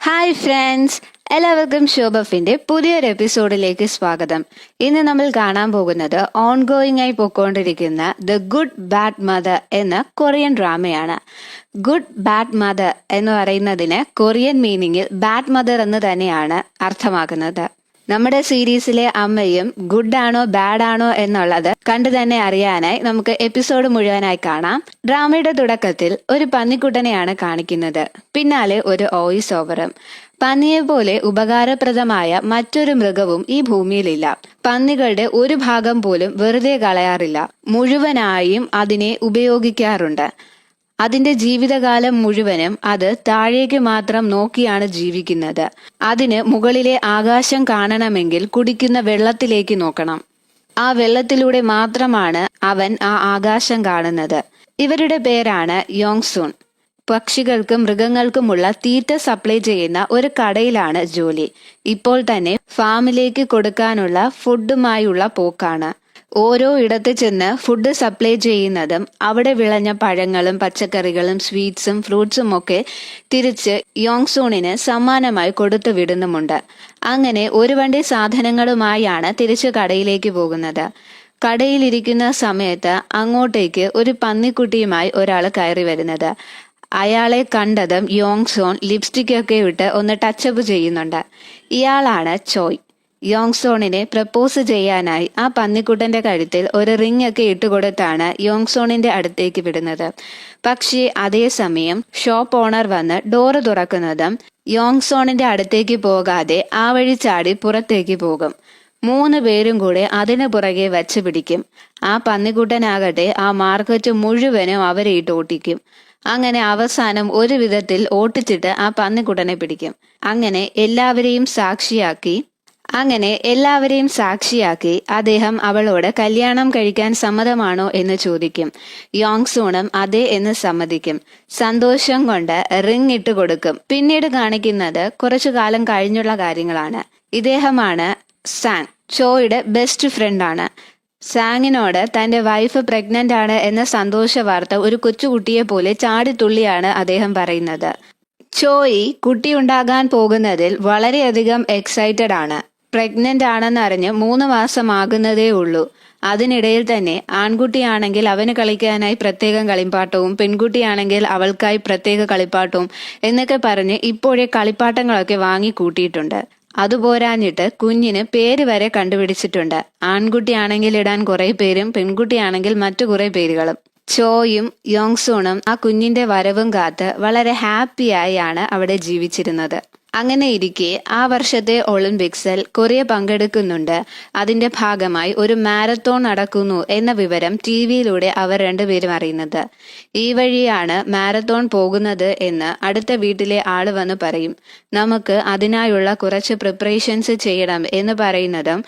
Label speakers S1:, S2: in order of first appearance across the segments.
S1: Hi friends, എല്ലാവർക്കും ഷോബഫിന്റെ പുതിയൊരു എപ്പിസോഡിലേക്ക് സ്വാഗതം. ഇന്ന് നമ്മൾ കാണാൻ പോകുന്നത് ഓൺഗോയിങ് ആയി പോയിക്കൊണ്ടിരിക്കുന്ന ദ ഗുഡ് ബാഡ് മദർ എന്ന കൊറിയൻ ഡ്രാമയാണ്. ഗുഡ് ബാഡ് മദർ എന്ന് പറയുന്നതിന് കൊറിയൻ മീനിങ്ങിൽ ബാഡ് മദർ എന്ന് തന്നെയാണ് അർത്ഥമാക്കുന്നത്. നമ്മുടെ സീരീസിലെ അമ്മയും ഗുഡ് ആണോ ബാഡ് ആണോ എന്നുള്ളത് കണ്ടു തന്നെ അറിയാനായി നമുക്ക് എപ്പിസോഡ് മുഴുവനായി കാണാം. ഡ്രാമയുടെ തുടക്കത്തിൽ ഒരു പന്നിക്കുട്ടനെയാണ് കാണിക്കുന്നത്. പിന്നാലെ ഒരു വോയിസ് ഓവറും. പന്നിയെ പോലെ ഉപകാരപ്രദമായ മറ്റൊരു മൃഗവും ഈ ഭൂമിയിലില്ല. പന്നികളുടെ ഒരു ഭാഗം പോലും വെറുതെ കളയാറില്ല, മുഴുവനായും അതിനെ ഉപയോഗിക്കാറുണ്ട്. അതിന്റെ ജീവിതകാലം മുഴുവനും അത് താഴേക്ക് മാത്രം നോക്കിയാണ് ജീവിക്കുന്നത്. അതിന് മുകളിലെ ആകാശം കാണണമെങ്കിൽ കുടിക്കുന്ന വെള്ളത്തിലേക്ക് നോക്കണം. ആ വെള്ളത്തിലൂടെ മാത്രമാണ് അവൻ ആ ആകാശം കാണുന്നത്. ഇവരുടെ പേരാണ് യോങ്സൂൺ. പക്ഷികൾക്കും മൃഗങ്ങൾക്കുമുള്ള തീറ്റ സപ്ലൈ ചെയ്യുന്ന ഒരു കടയിലാണ് ജോലി. ഇപ്പോൾ തന്നെ ഫാമിലേക്ക് കൊടുക്കാനുള്ള ഫുഡുമായുള്ള പോക്കാണ്. ഓരോ ഇടത്ത് ചെന്ന് ഫുഡ് സപ്ലൈ ചെയ്യുന്നതും അവിടെ വിളഞ്ഞ പഴങ്ങളും പച്ചക്കറികളും സ്വീറ്റ്സും ഫ്രൂട്ട്സും ഒക്കെ തിരിച്ച് യോങ്സൂണിന് സമ്മാനമായി കൊടുത്തു വിടുന്നുമുണ്ട്. അങ്ങനെ ഒരു വണ്ടി സാധനങ്ങളുമായാണ് തിരിച്ച് കടയിലേക്ക് പോകുന്നത്. കടയിലിരിക്കുന്ന സമയത്ത് അങ്ങോട്ടേക്ക് ഒരു പന്നിക്കുട്ടിയുമായി ഒരാൾ കയറി വരുന്നത്. അയാളെ കണ്ടതും യോങ്സോൺ ലിപ്സ്റ്റിക് ഒക്കെ ഇട്ട് ഒന്ന് ടച്ചപ്പ് ചെയ്യുന്നുണ്ട്. ഇയാളാണ് ചോയ്. യോങ്സോണിനെ പ്രപ്പോസ് ചെയ്യാനായി ആ പന്നിക്കുട്ടന്റെ കഴുത്തിൽ ഒരു റിംഗ് ഒക്കെ ഇട്ടുകൊടുത്താണ് യോങ്സോണിന്റെ അടുത്തേക്ക് വിടുന്നത്. പക്ഷേ അതേസമയം ഷോപ്പ് ഓണർ വന്ന് ഡോറ് തുറക്കുന്നതും യോങ്സോണിന്റെ അടുത്തേക്ക് പോകാതെ ആ വഴി ചാടി പുറത്തേക്ക് പോകും. 3 പേരും കൂടെ അതിനു പുറകെ വച്ച് പിടിക്കും. ആ പന്നിക്കുട്ടനാകട്ടെ ആ മാർക്കറ്റ് മുഴുവനും അവരെ ഇട്ട് ഓട്ടിക്കും. അങ്ങനെ അവസാനം ഒരു വിധത്തിൽ ഓട്ടിച്ചിട്ട് ആ പന്നിക്കുട്ടനെ പിടിക്കും. അങ്ങനെ എല്ലാവരെയും സാക്ഷിയാക്കി അദ്ദേഹം അവളോട് കല്യാണം കഴിക്കാൻ സമ്മതമാണോ എന്ന് ചോദിക്കും. യോങ്സൂണും അതെ എന്ന് സമ്മതിക്കും. സന്തോഷം കൊണ്ട് റിംഗ് ഇട്ട് കൊടുക്കും. പിന്നീട് കാണിക്കുന്നത് കുറച്ചു കാലം കഴിഞ്ഞുള്ള കാര്യങ്ങളാണ്. ഇദ്ദേഹമാണ് സാങ്. ചോയുടെ ബെസ്റ്റ് ഫ്രണ്ടാണ്. സാങ്ങിനോട് തന്റെ വൈഫ് പ്രഗ്നന്റ് ആണ് എന്ന സന്തോഷ വാർത്ത ഒരു കൊച്ചുകുട്ടിയെ പോലെ ചാടിത്തുള്ളിയാണ് അദ്ദേഹം പറയുന്നത്. ചോയി കുട്ടിയുണ്ടാകാൻ പോകുന്നതിൽ വളരെയധികം എക്സൈറ്റഡ് ആണ്. പ്രഗ്നന്റ് ആണെന്നറിഞ്ഞ് 3 മാസമാകുന്നതേ ഉള്ളൂ. അതിനിടയിൽ തന്നെ ആൺകുട്ടിയാണെങ്കിൽ അവന് കളിക്കാനായി പ്രത്യേകം കളിപ്പാട്ടവും പെൺകുട്ടിയാണെങ്കിൽ അവൾക്കായി പ്രത്യേക കളിപ്പാട്ടവും എന്നൊക്കെ പറഞ്ഞ് ഇപ്പോഴേ കളിപ്പാട്ടങ്ങളൊക്കെ വാങ്ങി കൂട്ടിയിട്ടുണ്ട്. അതുപോരാഞ്ഞിട്ട് കുഞ്ഞിന് പേര് വരെ കണ്ടുപിടിച്ചിട്ടുണ്ട്. ആൺകുട്ടിയാണെങ്കിൽ ഇടാൻ കുറെ പേരും പെൺകുട്ടിയാണെങ്കിൽ മറ്റു കുറെ പേരുകളും. ചോയും യോങ്സൂണും ആ കുഞ്ഞിന്റെ വരവും കാത്ത് വളരെ ഹാപ്പിയായാണ് അവിടെ ജീവിച്ചിരുന്നത്. അങ്ങനെ ഇരിക്കെ ആ വർഷത്തെ ഒളിമ്പിക്സിൽ കൊറിയ പങ്കെടുക്കുന്നുണ്ട്. അതിന്റെ ഭാഗമായി ഒരു മാരത്തോൺ നടക്കുന്നു എന്ന വിവരം ടിവിയിലൂടെ അവർ രണ്ടുപേരും അറിയുന്നത്. ഈ വഴിയാണ് മാരത്തോൺ പോകുന്നത് എന്ന് അടുത്ത വീട്ടിലെ ആള് വന്ന് പറയും. നമുക്ക് അതിനായുള്ള കുറച്ച് പ്രിപ്പറേഷൻസ് ചെയ്യണം എന്ന് പറയുന്നതും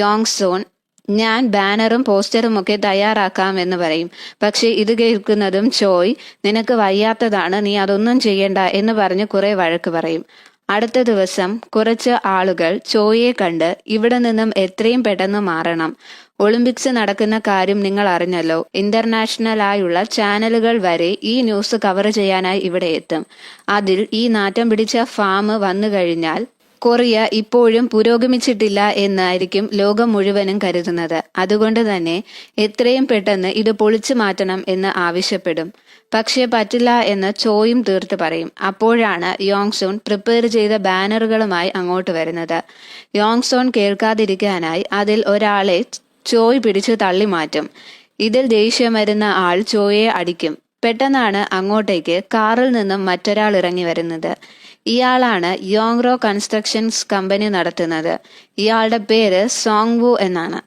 S1: യോങ്സോൺ ഞാൻ ബാനറും പോസ്റ്ററും ഒക്കെ തയ്യാറാക്കാം എന്ന് പറയും. പക്ഷെ ഇത് കേൾക്കുന്നതും ചോയ് നിനക്ക് വയ്യാത്തതാണ്, നീ അതൊന്നും ചെയ്യണ്ട എന്ന് പറഞ്ഞ് കുറെ വഴക്ക് പറയും. അടുത്ത ദിവസം കുറച്ച് ആളുകൾ ചോയെ കണ്ട് ഇവിടെ നിന്നും എത്രയും പെട്ടെന്ന് മാറണം, ഒളിമ്പിക്സ് നടക്കുന്ന കാര്യം നിങ്ങൾ അറിഞ്ഞല്ലോ, ഇന്റർനാഷണൽ ആയുള്ള ചാനലുകൾ വരെ ഈ ന്യൂസ് കവർ ചെയ്യാനായി ഇവിടെ എത്തും. അതിൽ ഈ നാറ്റം പിടിച്ച ഫാം വന്നു കഴിഞ്ഞാൽ കൊറിയ ഇപ്പോഴും പുരോഗമിച്ചിട്ടില്ല എന്നായിരിക്കും ലോകം മുഴുവനും കരുതുന്നത്. അതുകൊണ്ട് തന്നെ എത്രയും പെട്ടെന്ന് ഇത് പൊളിച്ചു മാറ്റണം എന്ന് ആവശ്യപ്പെടും. പക്ഷെ പറ്റില്ല എന്ന് ചോയും തീർത്ത് പറയും. അപ്പോഴാണ് യോങ്സോൺ പ്രിപ്പയർ ചെയ്ത ബാനറുകളുമായി അങ്ങോട്ട് വരുന്നത്. യോങ്സോൺ കേൾക്കാതിരിക്കാനായി അതിൽ ഒരാളെ ചോയ് പിടിച്ചു തള്ളി മാറ്റും. ഇതിൽ ദേഷ്യം വരുന്ന ആൾ ചോയെ അടിക്കും. പെട്ടെന്നാണ് അങ്ങോട്ടേക്ക് കാറിൽ നിന്നും മറ്റൊരാൾ ഇറങ്ങി വരുന്നത്. ഇയാളാണ് യോങ്റോ കൺസ്ട്രക്ഷൻസ് കമ്പനി നടത്തുന്നത്. ഇയാളുടെ പേര് സോങ് വു എന്നാണ്.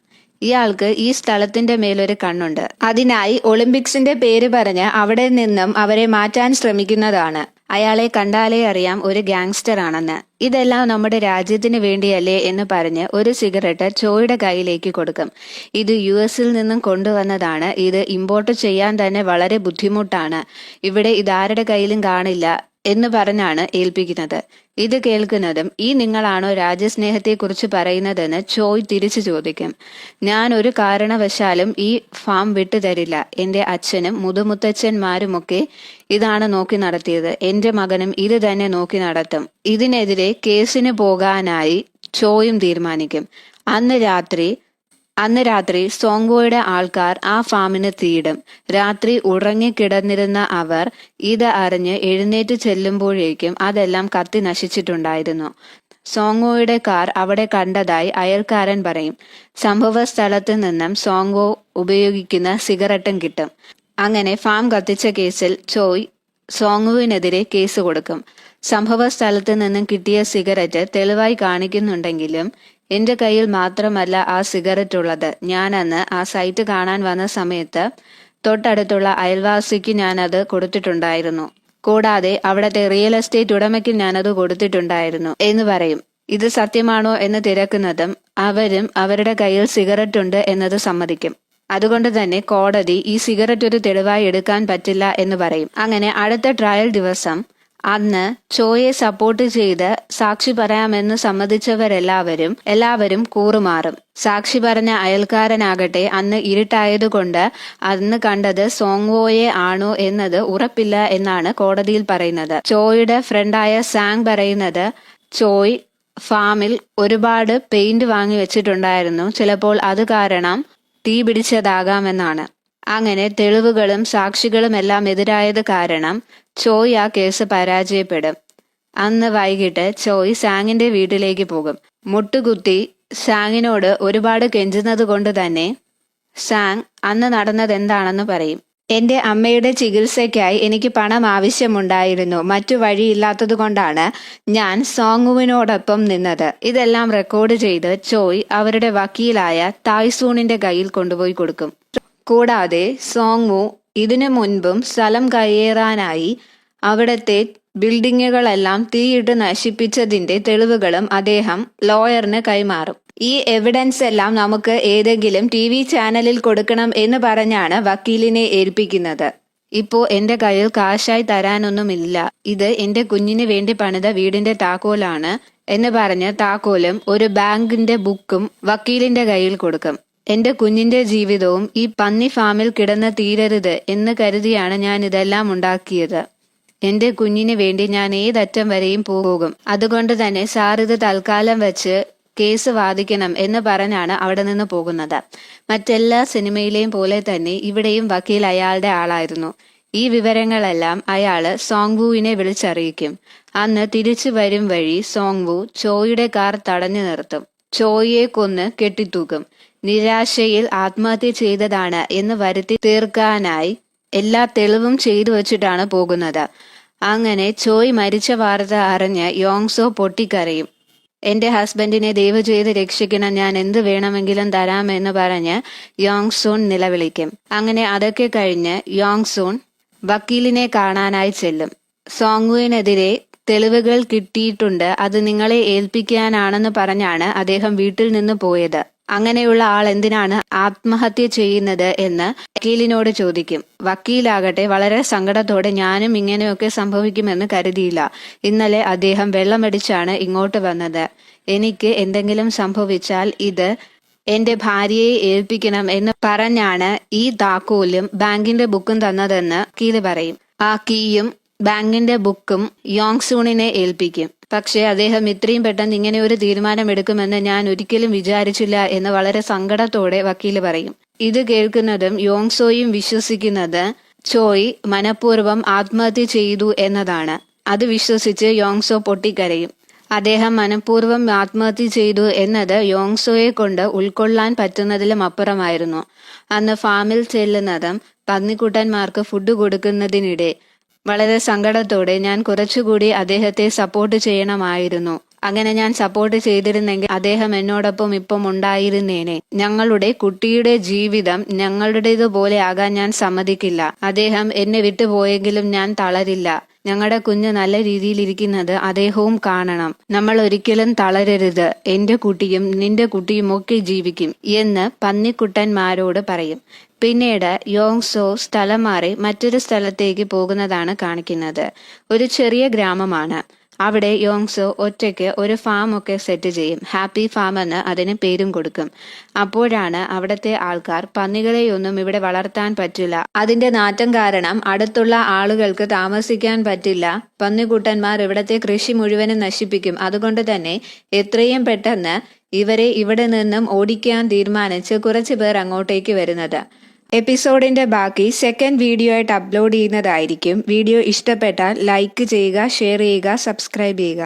S1: ഇയാൾക്ക് ഈ സ്ഥലത്തിന്റെ മേലൊരു കണ്ണുണ്ട്. അതിനായി ഒളിമ്പിക്സിന്റെ പേര് പറഞ്ഞ് അവിടെ നിന്നും അവരെ മാറ്റാൻ ശ്രമിക്കുന്നതാണ്. അയാളെ കണ്ടാലേ അറിയാം ഒരു ഗാങ്സ്റ്റർ ആണെന്ന്. ഇതെല്ലാം നമ്മുടെ രാജ്യത്തിന് വേണ്ടിയല്ലേ എന്ന് പറഞ്ഞ് ഒരു സിഗരറ്റ് ചോയുടെ കയ്യിലേക്ക് കൊടുക്കും. ഇത് US നിന്നും കൊണ്ടുവന്നതാണ്. ഇത് ഇമ്പോർട്ട് ചെയ്യാൻ തന്നെ വളരെ ബുദ്ധിമുട്ടാണ്. ഇവിടെ ഇതാരുടെ കയ്യിലും കാണില്ല. എന്ന് പറഞ്ഞാണ് ഏൽപ്പിക്കുന്നത്. ഇത് കേൾക്കുന്നതും ഈ നിങ്ങളാണോ രാജ്യസ്നേഹത്തെക്കുറിച്ച് പറയുന്നതെന്ന് ചോയ് തിരിച്ചു ചോദിക്കും. ഞാൻ ഒരു കാരണവശാലും ഈ ഫാം വിട്ടുതരില്ല. എന്റെ അച്ഛനും മുതുമുത്തച്ഛന്മാരുമൊക്കെ ഇതാണ് നോക്കി നടത്തിയത്. എന്റെ മകനും ഇത് തന്നെ നോക്കി നടത്തും. ഇതിനെതിരെ കേസിന് പോകാനായി ചോയും തീരുമാനിക്കും. അന്ന് രാത്രി സോങ്വോയുടെ ആൾക്കാർ ആ ഫാമിന് തീയിടും. രാത്രി ഉറങ്ങിക്കിടന്നിരുന്ന അവർ ഇത് അറിഞ്ഞ് എഴുന്നേറ്റ് ചെല്ലുമ്പോഴേക്കും അതെല്ലാം കത്തി നശിച്ചിട്ടുണ്ടായിരുന്നു. സോങ്വോയുടെ കാർ അവിടെ കണ്ടതായി അയൽക്കാരൻ പറയും. സംഭവ സ്ഥലത്ത് നിന്നും സോങ്വോ ഉപയോഗിക്കുന്ന സിഗരറ്റും കിട്ടും. അങ്ങനെ ഫാം കത്തിച്ച കേസിൽ ചോയ് സോങ്വുവിനെതിരെ കേസ് കൊടുക്കും. സംഭവ സ്ഥലത്ത് നിന്നും കിട്ടിയ സിഗരറ്റ് തെളിവായി കാണിക്കുന്നുണ്ടെങ്കിലും എന്റെ കയ്യിൽ മാത്രമല്ല ആ സിഗരറ്റ് ഉള്ളത്. ഞാൻ അന്ന് ആ സൈറ്റ് കാണാൻ വന്ന സമയത്ത് തൊട്ടടുത്തുള്ള അയൽവാസിക്ക് ഞാനത് കൊടുത്തിട്ടുണ്ടായിരുന്നു. കൂടാതെ അവിടത്തെ റിയൽ എസ്റ്റേറ്റ് ഉടമയ്ക്ക് ഞാനത് കൊടുത്തിട്ടുണ്ടായിരുന്നു എന്ന് പറയും. ഇത് സത്യമാണോ എന്ന് തിരക്കുന്നതും അവരും അവരുടെ കയ്യിൽ സിഗരറ്റ് ഉണ്ട് എന്നത് സമ്മതിക്കും. അതുകൊണ്ട് തന്നെ കോടതി ഈ സിഗരറ്റ് ഒരു തെളിവായി എടുക്കാൻ പറ്റില്ല എന്ന് പറയും. അങ്ങനെ അടുത്ത ട്രയൽ ദിവസം അന്ന് ചോയെ സപ്പോർട്ട് ചെയ്ത് സാക്ഷി പറയാമെന്ന് സമ്മതിച്ചവരെല്ലാവരും കൂറുമാറും. സാക്ഷി പറഞ്ഞ അയൽക്കാരനാകട്ടെ അന്ന് ഇരുട്ടായതുകൊണ്ട് അന്ന് കണ്ടത് സോങ്വോയെ ആണോ എന്നത് ഉറപ്പില്ല എന്നാണ് കോടതിയിൽ പറയുന്നത്. ചോയുടെ ഫ്രണ്ടായ സാങ് പറയുന്നത് ചോയ് ഫാമിൽ ഒരുപാട് പെയിന്റ് വാങ്ങി വെച്ചിട്ടുണ്ടായിരുന്നു. ചിലപ്പോൾ അത് കാരണം തീ പിടിച്ചതാകാമെന്നാണ്. അങ്ങനെ തെളിവുകളും സാക്ഷികളും എല്ലാം എതിരായത് കാരണം ചോയ് ആ കേസ് പരാജയപ്പെടും. അന്ന് വൈകിട്ട് ചോയ് സാങ്ങിന്റെ വീട്ടിലേക്ക് പോകും. മുട്ടുകുത്തി സാങ്ങിനോട് ഒരുപാട് കെഞ്ചുന്നത് കൊണ്ട് തന്നെ സാങ് അന്ന് നടന്നത് എന്താണെന്ന് പറയും. എന്റെ അമ്മയുടെ ചികിത്സയ്ക്കായി എനിക്ക് പണം ആവശ്യമുണ്ടായിരുന്നു. മറ്റു വഴിയില്ലാത്തത് കൊണ്ടാണ് ഞാൻ സോങ്വുവിനോടൊപ്പം നിന്നത്. ഇതെല്ലാം റെക്കോർഡ് ചെയ്ത് ചോയ് അവരുടെ വക്കീലായ തായ്സൂണിന്റെ കയ്യിൽ കൊണ്ടുപോയി കൊടുക്കും. കൂടാതെ സോങ്വു ഇതിനു മുൻപും സ്ഥലം കയ്യേറാനായി അവിടത്തെ ബിൽഡിങ്ങുകളെല്ലാം തീയിട്ട് നശിപ്പിച്ചതിന്റെ തെളിവുകളും അദ്ദേഹം ലോയറിന് കൈമാറും. ഈ എവിഡൻസ് എല്ലാം നമുക്ക് ഏതെങ്കിലും TV ചാനലിൽ കൊടുക്കണം എന്ന് പറഞ്ഞാണ് വക്കീലിനെ ഏൽപ്പിക്കുന്നത്. ഇപ്പോ എന്റെ കയ്യിൽ കാശായി തരാനൊന്നുമില്ല. ഇത് എന്റെ കുഞ്ഞിന് വേണ്ടി പണിത വീടിന്റെ താക്കോലാണ് എന്ന് പറഞ്ഞ് താക്കോലും ഒരു ബാങ്കിന്റെ ബുക്കും വക്കീലിന്റെ കയ്യിൽ കൊടുക്കും. എന്റെ കുഞ്ഞിന്റെ ജീവിതവും ഈ പന്നി ഫാമിൽ കിടന്ന് തീരരുത് എന്ന് കരുതിയാണ് ഞാൻ ഇതെല്ലാം ഉണ്ടാക്കിയത്. എന്റെ കുഞ്ഞിന് വേണ്ടി ഞാൻ ഏതറ്റം വരെയും പോകും. അതുകൊണ്ട് തന്നെ സാർ ഇത് തൽക്കാലം വെച്ച് കേസ് വാദിക്കണം എന്ന് പറഞ്ഞാണ് അവിടെ നിന്ന് പോകുന്നത്. മറ്റെല്ലാ സിനിമയിലെയും പോലെ തന്നെ ഇവിടെയും വക്കീൽ അയാളുടെ ആളായിരുന്നു. ഈ വിവരങ്ങളെല്ലാം അയാള് സോങ്വുവിനെ വിളിച്ചറിയിക്കും. അന്ന് തിരിച്ചു വരും വഴി സോങ്വു ചോയുടെ കാർ തടഞ്ഞു നിർത്തും. ചോയെ കൊന്ന് കെട്ടിത്തൂക്കും. നിരാശയിൽ ആത്മഹത്യ ചെയ്തതാണ് എന്ന് വരുത്തി തീർക്കാനായി എല്ലാ തെളിവും ചെയ്തു വച്ചിട്ടാണ് പോകുന്നത്. അങ്ങനെ ചോയ് മരിച്ച വാർത്ത അറിഞ്ഞ് യോങ്സോ പൊട്ടിക്കരയും. എന്റെ ഹസ്ബൻഡിനെ ദയവ് ചെയ്ത് രക്ഷിക്കണം, ഞാൻ എന്ത് വേണമെങ്കിലും തരാമെന്ന് പറഞ്ഞ് യോങ്സൂൺ നിലവിളിക്കും. അങ്ങനെ അതൊക്കെ കഴിഞ്ഞ് യോങ്സൂൺ വക്കീലിനെ കാണാനായി ചെല്ലും. സോങ്വുവിനെതിരെ തെളിവുകൾ കിട്ടിയിട്ടുണ്ട്, അത് നിങ്ങളെ ഏൽപ്പിക്കാനാണെന്ന് പറഞ്ഞാണ് അദ്ദേഹം വീട്ടിൽ നിന്ന് പോയത്. അങ്ങനെയുള്ള ആൾ എന്തിനാണ് ആത്മഹത്യ ചെയ്യുന്നത് എന്ന് വക്കീലിനോട് ചോദിക്കും. വക്കീലാകട്ടെ വളരെ സങ്കടത്തോടെ ഞാനും ഇങ്ങനെയൊക്കെ സംഭവിക്കുമെന്ന് കരുതിയില്ല. ഇന്നലെ അദ്ദേഹം വെള്ളമടിച്ചാണ് ഇങ്ങോട്ട് വന്നത്. എനിക്ക് എന്തെങ്കിലും സംഭവിച്ചാൽ ഇത് എന്റെ ഭാര്യയെ ഏൽപ്പിക്കണം എന്ന് പറഞ്ഞാണ് ഈ താക്കോലും ബാങ്കിന്റെ ബുക്കും തന്നതെന്ന് വക്കീല് പറയും. ആ കീയും ബാങ്കിന്റെ ബുക്കും യോങ്സൂണിനെ ഏൽപ്പിക്കും. പക്ഷെ അദ്ദേഹം ഇത്രയും പെട്ടെന്ന് ഇങ്ങനെ ഒരു തീരുമാനമെടുക്കുമെന്ന് ഞാൻ ഒരിക്കലും വിചാരിച്ചില്ല എന്ന് വളരെ സങ്കടത്തോടെ വക്കീല് പറയും. ഇത് കേൾക്കുന്നതും യോങ്സോയും വിശ്വസിക്കുന്നത് ചോയ് മനഃപൂർവ്വം ആത്മഹത്യ ചെയ്തു എന്നതാണ്. അത് വിശ്വസിച്ച് യോങ്സോ പൊട്ടിക്കരയും. അദ്ദേഹം മനഃപൂർവ്വം ആത്മഹത്യ ചെയ്തു എന്നത് യോങ്സോയെ കൊണ്ട് ഉൾക്കൊള്ളാൻ പറ്റുന്നതിലും അപ്പുറമായിരുന്നു. അന്ന് ഫാമിൽ ചെല്ലുന്നതും പന്നിക്കുട്ടന്മാർക്ക് ഫുഡ് കൊടുക്കുന്നതിനിടെ വളരെ സങ്കടത്തോടെ ഞാൻ കുറച്ചുകൂടി അദ്ദേഹത്തെ സപ്പോർട്ട് ചെയ്യണമായിരുന്നു. അങ്ങനെ ഞാൻ സപ്പോർട്ട് ചെയ്തിരുന്നെങ്കിൽ അദ്ദേഹം എന്നോടൊപ്പം ഇപ്പം ഉണ്ടായിരുന്നേനെ. ഞങ്ങളുടെ കുട്ടിയുടെ ജീവിതം ഞങ്ങളുടേതുപോലെ ആകാൻ ഞാൻ സമ്മതിക്കില്ല. അദ്ദേഹം എന്നെ വിട്ടുപോയെങ്കിലും ഞാൻ തളരില്ല. ഞങ്ങളുടെ കുഞ്ഞ് നല്ല രീതിയിൽ ഇരിക്കുന്നത് അദ്ദേഹവും കാണണം. നമ്മൾ ഒരിക്കലും തളരരുത്. എന്റെ കുട്ടിയും നിന്റെ കുട്ടിയും ഒക്കെ ജീവിക്കും എന്ന് പന്നിക്കുട്ടന്മാരോട് പറയും. പിന്നീട് യോങ്സോ സ്ഥലം മാറി മറ്റൊരു സ്ഥലത്തേക്ക് പോകുന്നതാണ് കാണിക്കുന്നത്. ഒരു ചെറിയ ഗ്രാമമാണ്. അവിടെ യോങ്സോ ഒറ്റയ്ക്ക് ഒരു ഫാം ഒക്കെ സെറ്റ് ചെയ്യും. ഹാപ്പി ഫാം എന്ന് അതിന് പേരും കൊടുക്കും. അപ്പോഴാണ് അവിടുത്തെ ആൾക്കാർ പന്നികളെയൊന്നും ഇവിടെ വളർത്താൻ പറ്റില്ല, അതിന്റെ നാറ്റം കാരണം അടുത്തുള്ള ആളുകൾക്ക് താമസിക്കാൻ പറ്റില്ല, പന്നിക്കുട്ടന്മാർ ഇവിടത്തെ കൃഷി മുഴുവനും നശിപ്പിക്കും, അതുകൊണ്ട് തന്നെ എത്രയും പെട്ടെന്ന് ഇവരെ ഇവിടെ നിന്നും ഓടിക്കാൻ തീരുമാനിച്ച് കുറച്ചു പേർ അങ്ങോട്ടേക്ക് വരുന്നത്. എപ്പിസോഡിന്റെ ബാക്കി സെക്കൻഡ് വീഡിയോ ആയിട്ട് അപ്ലോഡ് ചെയ്യുന്നതായിരിക്കും. വീഡിയോ ഇഷ്ടപ്പെട്ടാൽ ലൈക്ക് ചെയ്യുക, ഷെയർ ചെയ്യുക, സബ്സ്ക്രൈബ് ചെയ്യുക.